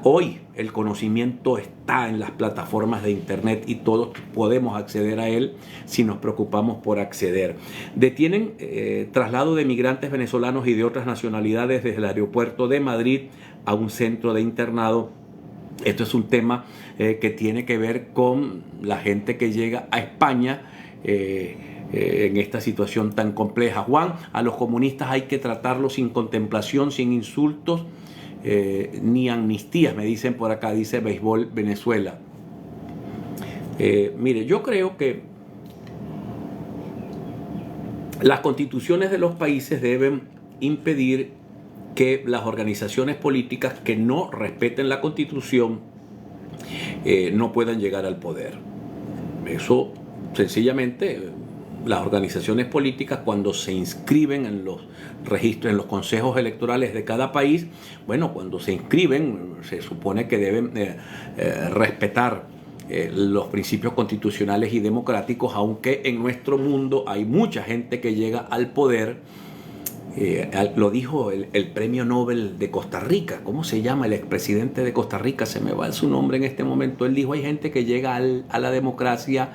Hoy el conocimiento está en las plataformas de internet y todos podemos acceder a él si nos preocupamos por acceder. Detienen traslado de migrantes venezolanos y de otras nacionalidades desde el aeropuerto de Madrid a un centro de internado. Esto es un tema que tiene que ver con la gente que llega a España en esta situación tan compleja. Juan, a los comunistas hay que tratarlos sin contemplación, sin insultos, ni amnistías, me dicen por acá, dice Béisbol Venezuela. Mire, yo creo que las constituciones de los países deben impedir que las organizaciones políticas que no respeten la constitución no puedan llegar al poder. Eso sencillamente, las organizaciones políticas cuando se inscriben en los registros, en los consejos electorales de cada país, bueno, cuando se inscriben se supone que deben respetar los principios constitucionales y democráticos, aunque en nuestro mundo hay mucha gente que llega al poder. Lo dijo el premio Nobel de Costa Rica. ¿Cómo se llama el expresidente de Costa Rica? Se me va su nombre en este momento. Él dijo, hay gente que llega a la democracia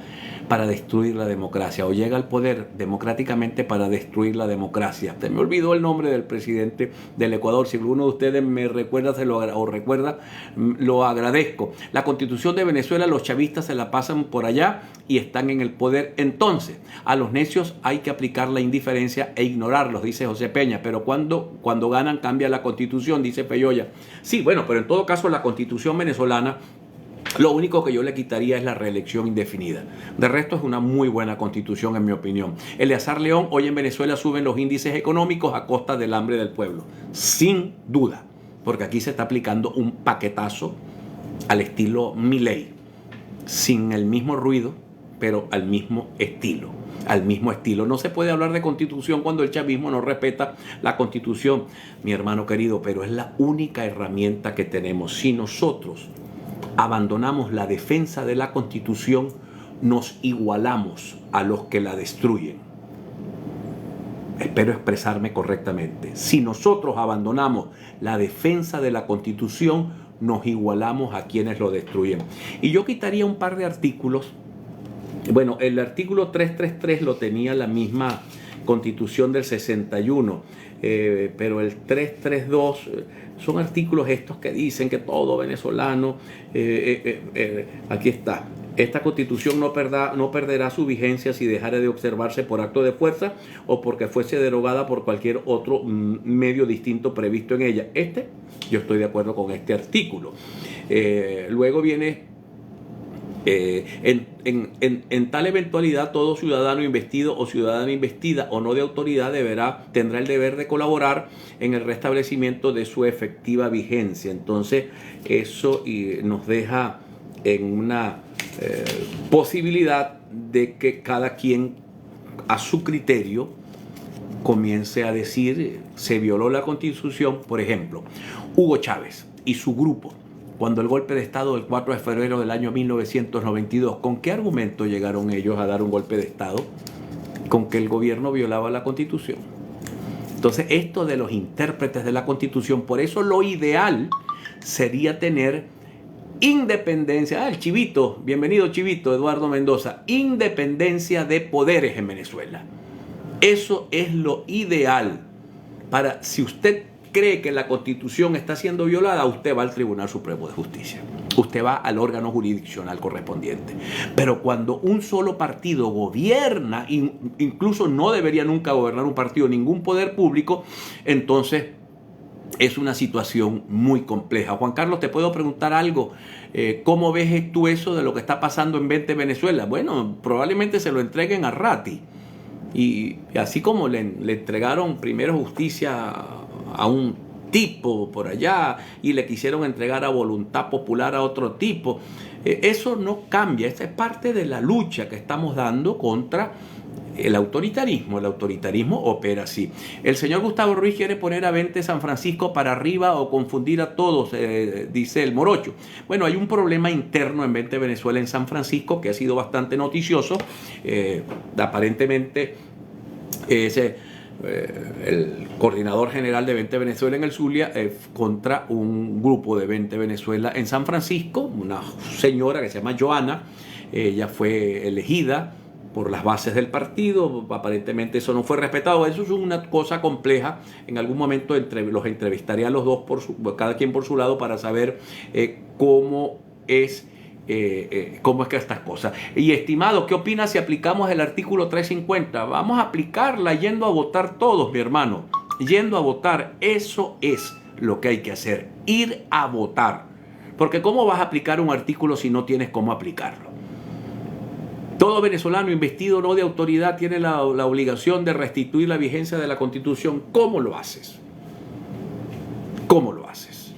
para destruir la democracia, o llega al poder democráticamente para destruir la democracia. Se me olvidó el nombre del presidente del Ecuador. Si alguno de ustedes me recuerda lo agradezco. La Constitución de Venezuela, los chavistas se la pasan por allá y están en el poder. Entonces, a los necios hay que aplicar la indiferencia e ignorarlos, dice José Peña. Pero cuando ganan cambia la Constitución, dice Peyoya. Sí, bueno, pero en todo caso la Constitución venezolana, lo único que yo le quitaría es la reelección indefinida. De resto es una muy buena constitución, en mi opinión. Eleazar León, hoy en Venezuela suben los índices económicos a costa del hambre del pueblo. Sin duda, porque aquí se está aplicando un paquetazo al estilo Milei, sin el mismo ruido, pero al mismo estilo. Al mismo estilo. No se puede hablar de constitución cuando el chavismo no respeta la constitución, mi hermano querido, pero es la única herramienta que tenemos. Si nosotros abandonamos la defensa de la Constitución, nos igualamos a los que la destruyen. Espero expresarme correctamente. Si nosotros abandonamos la defensa de la Constitución, nos igualamos a quienes lo destruyen. Y yo quitaría un par de artículos. Bueno, el artículo 333 lo tenía la misma Constitución del 61, pero el 332 son artículos estos que dicen que todo venezolano, aquí está, esta Constitución no perderá su vigencia si dejare de observarse por acto de fuerza o porque fuese derogada por cualquier otro medio distinto previsto en ella. Yo estoy de acuerdo con este artículo. Luego viene en tal eventualidad, todo ciudadano investido o ciudadana investida o no de autoridad tendrá el deber de colaborar en el restablecimiento de su efectiva vigencia. Entonces, eso nos deja en una posibilidad de que cada quien a su criterio comience a decir, se violó la Constitución. Por ejemplo, Hugo Chávez y su grupo, cuando el golpe de Estado del 4 de febrero del año 1992, ¿con qué argumento llegaron ellos a dar un golpe de Estado? Con que el gobierno violaba la Constitución. Entonces, esto de los intérpretes de la Constitución, por eso lo ideal sería tener independencia. El Chivito, bienvenido Chivito, Eduardo Mendoza, independencia de poderes en Venezuela. Eso es lo ideal para, si usted cree que la Constitución está siendo violada, usted va al Tribunal Supremo de Justicia. Usted va al órgano jurisdiccional correspondiente. Pero cuando un solo partido gobierna, incluso no debería nunca gobernar un partido, ningún poder público, entonces es una situación muy compleja. Juan Carlos, te puedo preguntar algo. ¿Cómo ves tú eso de lo que está pasando en 20 Venezuela? Bueno, probablemente se lo entreguen a Ratti. Y así como le entregaron primero justicia a un tipo por allá y le quisieron entregar a voluntad popular a otro tipo, eso no cambia. Esta es parte de la lucha que estamos dando contra el autoritarismo. El autoritarismo opera así. El señor Gustavo Ruiz quiere poner a 20 San Francisco para arriba o confundir a todos, dice el Morocho. Bueno, hay un problema interno en 20 Venezuela en San Francisco que ha sido bastante noticioso. Aparentemente el coordinador general de 20 Venezuela en el Zulia, contra un grupo de 20 Venezuela en San Francisco, una señora que se llama Joana. Ella fue elegida por las bases del partido, aparentemente eso no fue respetado. Eso es una cosa compleja. En algún momento los entrevistaré a los dos, cada quien por su lado, para saber cómo es que estas cosas. Y estimado, ¿qué opinas si aplicamos el artículo 350? Vamos a aplicarla yendo a votar todos, mi hermano. Yendo a votar, eso es lo que hay que hacer, ir a votar. Porque ¿cómo vas a aplicar un artículo si no tienes cómo aplicarlo? Todo venezolano investido no de autoridad tiene la obligación de restituir la vigencia de la Constitución. ¿Cómo lo haces? ¿Cómo lo haces?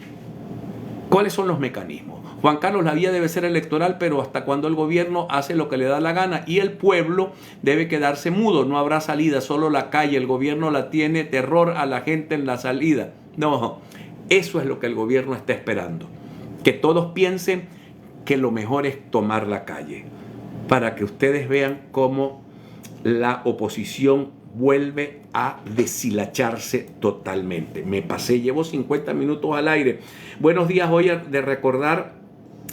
¿Cuáles son los mecanismos? Juan Carlos, la vía debe ser electoral, pero hasta cuando el gobierno hace lo que le da la gana y el pueblo debe quedarse mudo. No habrá salida, solo la calle. El gobierno la tiene, terror a la gente en la salida. No, eso es lo que el gobierno está esperando. Que todos piensen que lo mejor es tomar la calle, para que ustedes vean cómo la oposición vuelve a deshilacharse totalmente. Me pasé, llevo 50 minutos al aire. Buenos días, hoy de recordar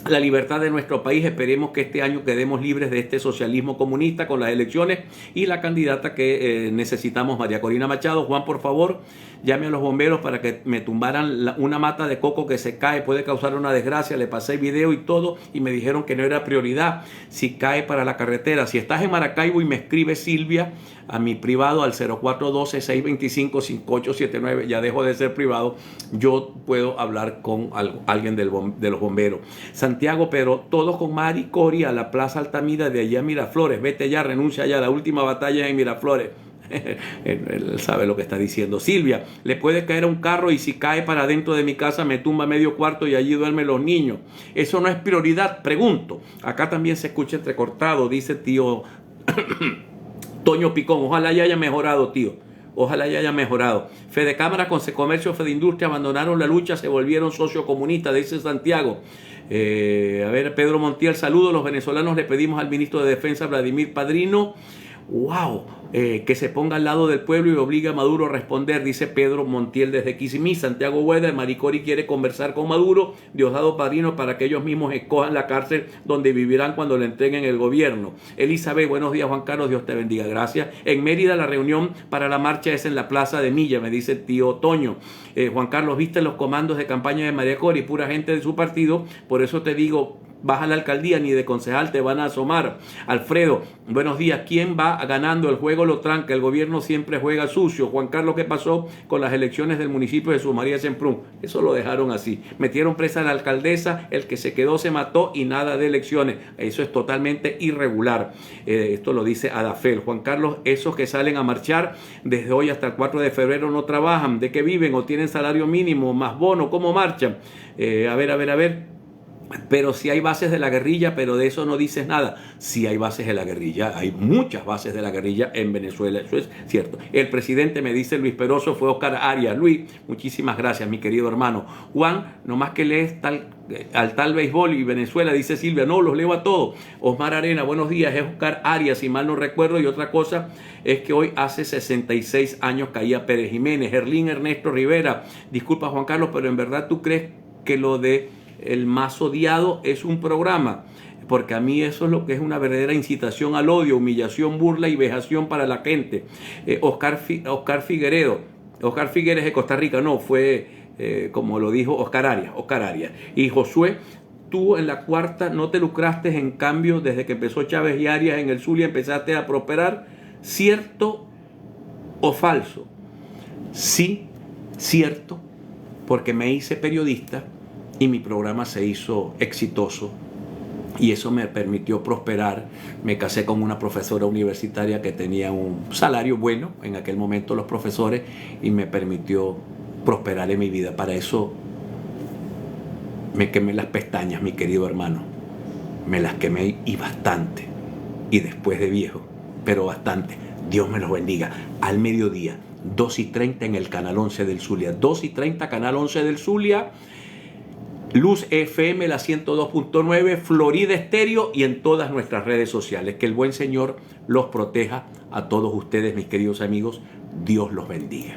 la libertad de nuestro país. Esperemos que este año quedemos libres de este socialismo comunista con las elecciones y la candidata que necesitamos, María Corina Machado. Juan, por favor, llame a los bomberos para que me tumbaran una mata de coco que se cae, puede causar una desgracia. Le pasé video y todo y me dijeron que no era prioridad si cae para la carretera. Si estás en Maracaibo y me escribe Silvia a mi privado al 0412-625-5879, ya dejo de ser privado, yo puedo hablar con alguien de los bomberos. Santiago, pero todos con Mari Cori a la Plaza Altamira de allá a Miraflores. Vete ya, renuncia ya, la última batalla en Miraflores. Él sabe lo que está diciendo. Silvia, le puede caer a un carro y si cae para dentro de mi casa me tumba medio cuarto y allí duermen los niños. Eso no es prioridad, pregunto. Acá también se escucha entrecortado, dice tío Toño Picón. Ojalá ya haya mejorado, tío. Ojalá ya haya mejorado. Fede Cámara con Comercio, Fede Industria abandonaron la lucha, se volvieron sociocomunistas, dice Santiago. A ver, Pedro Montiel, saludos. Los venezolanos le pedimos al ministro de Defensa, Vladimir Padrino, que se ponga al lado del pueblo y obligue a Maduro a responder, dice Pedro Montiel desde Kissimmee. Santiago Weather, Maricori quiere conversar con Maduro, Diosdado Padrino, para que ellos mismos escojan la cárcel donde vivirán cuando le entreguen el gobierno. Elizabeth, buenos días Juan Carlos, Dios te bendiga, gracias. En Mérida la reunión para la marcha es en la Plaza de Milla, me dice el tío Toño. Juan Carlos, ¿viste los comandos de campaña de María Cori? Pura gente de su partido, por eso te digo, vas a la alcaldía, ni de concejal te van a asomar. Alfredo, buenos días. ¿Quién va ganando? El juego lo tranca. El gobierno siempre juega sucio. Juan Carlos, ¿qué pasó con las elecciones del municipio de Jesús María Semprún? Eso lo dejaron así. Metieron presa a la alcaldesa, el que se quedó se mató y nada de elecciones. Eso es totalmente irregular. Esto lo dice Adafel. Juan Carlos, esos que salen a marchar desde hoy hasta el 4 de febrero no trabajan. ¿De qué viven? ¿O tienen salario mínimo más bono? ¿Cómo marchan? A ver. Pero si hay bases de la guerrilla, pero de eso no dices nada. Si hay bases de la guerrilla, hay muchas bases de la guerrilla en Venezuela, eso es cierto. El presidente, me dice Luis Peroso, fue Oscar Arias. Luis, muchísimas gracias, mi querido hermano. Juan, nomás que lees al tal béisbol y Venezuela, dice Silvia, no, los leo a todos. Osmar Arena, buenos días, es Oscar Arias, si mal no recuerdo. Y otra cosa es que hoy hace 66 años caía Pérez Jiménez. Gerlín Ernesto Rivera, disculpa Juan Carlos, pero en verdad tú crees que lo de el más odiado es un programa, porque a mí eso es lo que es una verdadera incitación al odio, humillación, burla y vejación para la gente. Oscar Figueredo, Oscar Figueres de Costa Rica, no, fue como lo dijo Oscar Arias. Y Josué, tú en la cuarta no te lucraste, en cambio desde que empezó Chávez y Arias en el Zulia empezaste a prosperar. ¿Cierto o falso? Sí, cierto, porque me hice periodista y mi programa se hizo exitoso y eso me permitió prosperar. Me casé con una profesora universitaria que tenía un salario bueno en aquel momento, los profesores, y me permitió prosperar en mi vida. Para eso me quemé las pestañas, mi querido hermano. Me las quemé y bastante. Y después de viejo, pero bastante. Dios me los bendiga. Al mediodía, 2:30 en el Canal 11 del Zulia. 2:30, Canal 11 del Zulia. Luz FM, la 102.9, Florida Estéreo y en todas nuestras redes sociales. Que el buen Señor los proteja a todos ustedes, mis queridos amigos. Dios los bendiga.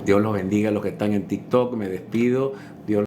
Dios los bendiga a los que están en TikTok. Me despido. Dios